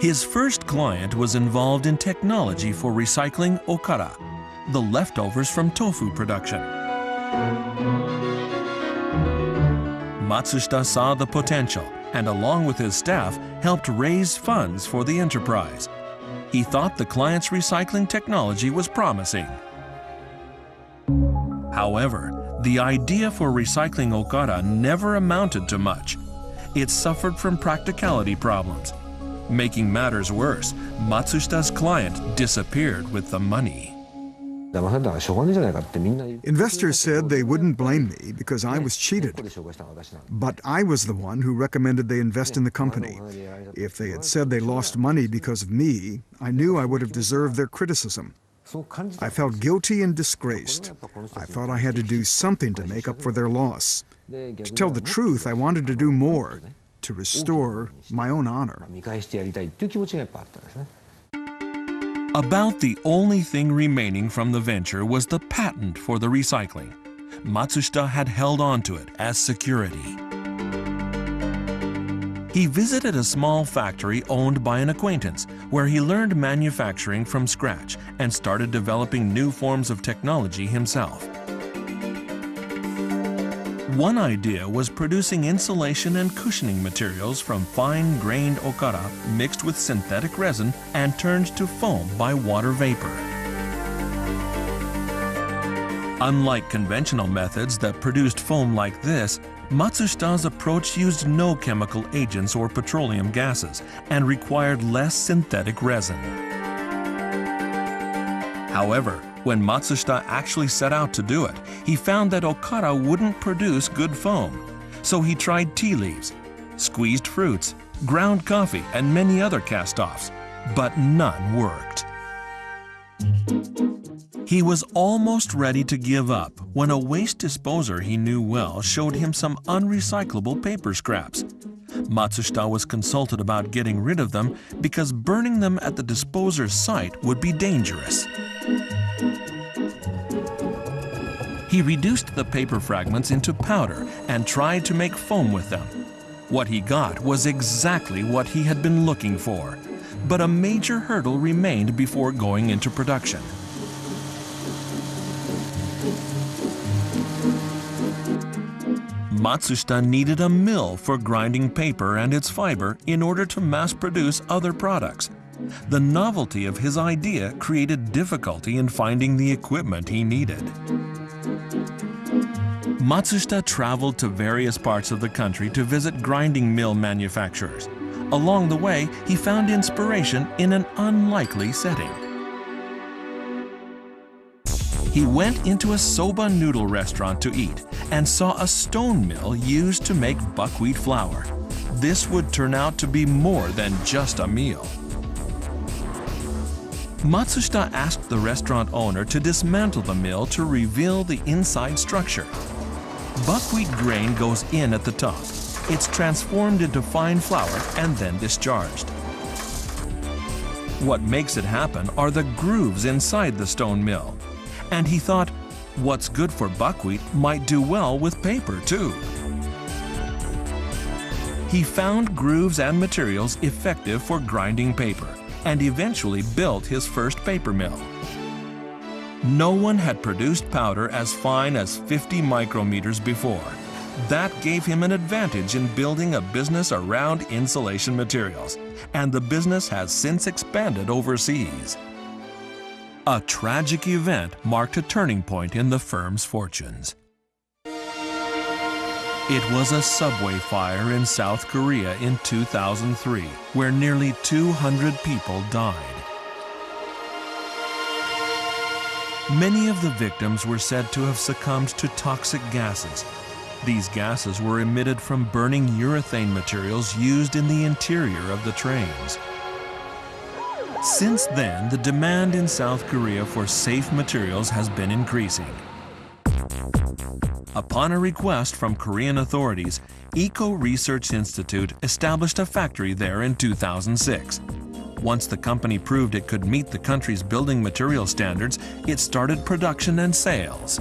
His first client was involved in technology for recycling okara, the leftovers from tofu production. Matsushita saw the potential and, along with his staff, helped raise funds for the enterprise. He thought the client's recycling technology was promising. However, the idea for recycling okara never amounted to much. It suffered from practicality problems. Making matters worse, Matsushita's client disappeared with the money. Investors said they wouldn't blame me because I was cheated. But I was the one who recommended they invest in the company. If they had said they lost money because of me, I knew I would have deserved their criticism. I felt guilty and disgraced. I thought I had to do something to make up for their loss. To tell the truth, I wanted to do more, to restore my own honor. About the only thing remaining from the venture was the patent for the recycling. Matsushita had held on to it as security. He visited a small factory owned by an acquaintance, where he learned manufacturing from scratch and started developing new forms of technology himself. One idea was producing insulation and cushioning materials from fine-grained okara mixed with synthetic resin and turned to foam by water vapor. Unlike conventional methods that produced foam like this, Matsushita's approach used no chemical agents or petroleum gases and required less synthetic resin. However, when Matsushita actually set out to do it, he found that okara wouldn't produce good foam. So he tried tea leaves, squeezed fruits, ground coffee, and many other cast-offs, but none worked. He was almost ready to give up when a waste disposer he knew well showed him some unrecyclable paper scraps. Matsushita was consulted about getting rid of them because burning them at the disposer's site would be dangerous. He reduced the paper fragments into powder and tried to make foam with them. What he got was exactly what he had been looking for, but a major hurdle remained before going into production. Matsushita needed a mill for grinding paper and its fiber in order to mass-produce other products. The novelty of his idea created difficulty in finding the equipment he needed. Matsushita traveled to various parts of the country to visit grinding mill manufacturers. Along the way, he found inspiration in an unlikely setting. He went into a soba noodle restaurant to eat and saw a stone mill used to make buckwheat flour. This would turn out to be more than just a meal. Matsushita asked the restaurant owner to dismantle the mill to reveal the inside structure. Buckwheat grain goes in at the top. It's transformed into fine flour and then discharged. What makes it happen are the grooves inside the stone mill. And he thought, what's good for buckwheat might do well with paper too. He found grooves and materials effective for grinding paper and eventually built his first paper mill. No one had produced powder as fine as 50 micrometers before. That gave him an advantage in building a business around insulation materials, and the business has since expanded overseas. A tragic event marked a turning point in the firm's fortunes. It was a subway fire in South Korea in 2003, where nearly 200 people died. Many of the victims were said to have succumbed to toxic gases. These gases were emitted from burning urethane materials used in the interior of the trains. Since then, the demand in South Korea for safe materials has been increasing. Upon a request from Korean authorities, Eco Research Institute established a factory there in 2006. Once the company proved it could meet the country's building material standards, it started production and sales.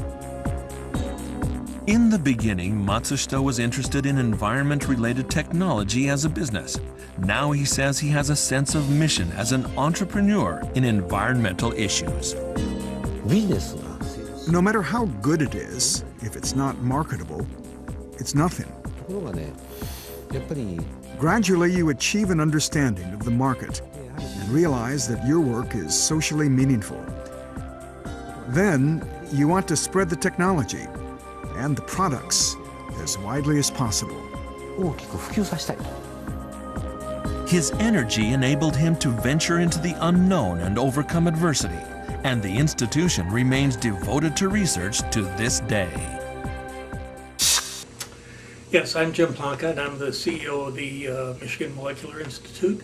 In the beginning, Matsushita was interested in environment-related technology as a business. Now he says he has a sense of mission as an entrepreneur in environmental issues. No matter how good it is, if it's not marketable, it's nothing. Gradually, you achieve an understanding of the market and realize that your work is socially meaningful. Then, you want to spread the technology and the products as widely as possible. His energy enabled him to venture into the unknown and overcome adversity, and the institution remains devoted to research to this day. Yes, I'm Jim Plonka, and I'm the CEO of the Michigan Molecular Institute.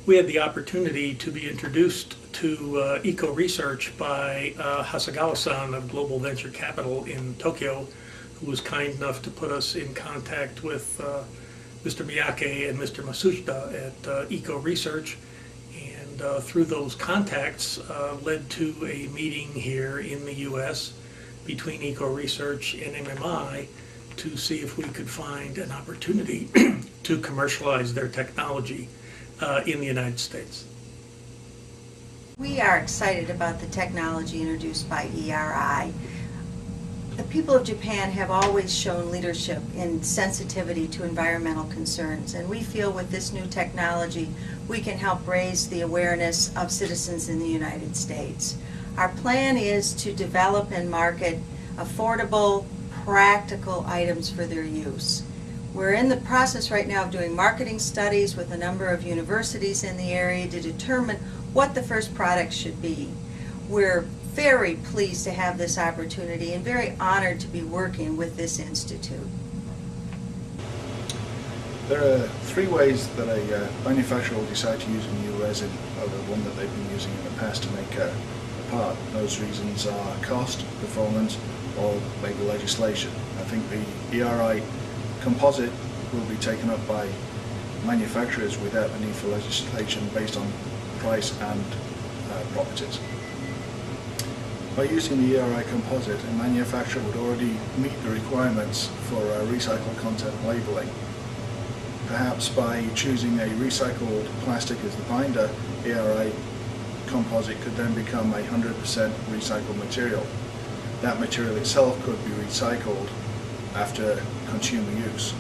We had the opportunity to be introduced to eco-research by Hasegawa-san of Global Venture Capital in Tokyo, who was kind enough to put us in contact with Mr. Miyake and Mr. Matsushita at eco-research. And through those contacts led to a meeting here in the U.S. between eco-research and MMI to see if we could find an opportunity to commercialize their technology in the United States. We are excited about the technology introduced by ERI. The people of Japan have always shown leadership in sensitivity to environmental concerns, and we feel with this new technology we can help raise the awareness of citizens in the United States. Our plan is to develop and market affordable, practical items for their use. We're in the process right now of doing marketing studies with a number of universities in the area to determine what the first products should be. We're very pleased to have this opportunity and very honored to be working with this institute. There are three ways that a manufacturer will decide to use a new resin over one that they've been using in the past to make a part. Those reasons are cost, performance, or maybe legislation. I think the ERI composite will be taken up by manufacturers without the need for legislation based on price and properties. By using the ERI composite, a manufacturer would already meet the requirements for recycled content labeling. Perhaps by choosing a recycled plastic as the binder, ERI composite could then become 100% recycled material. That material itself could be recycled after consumer use.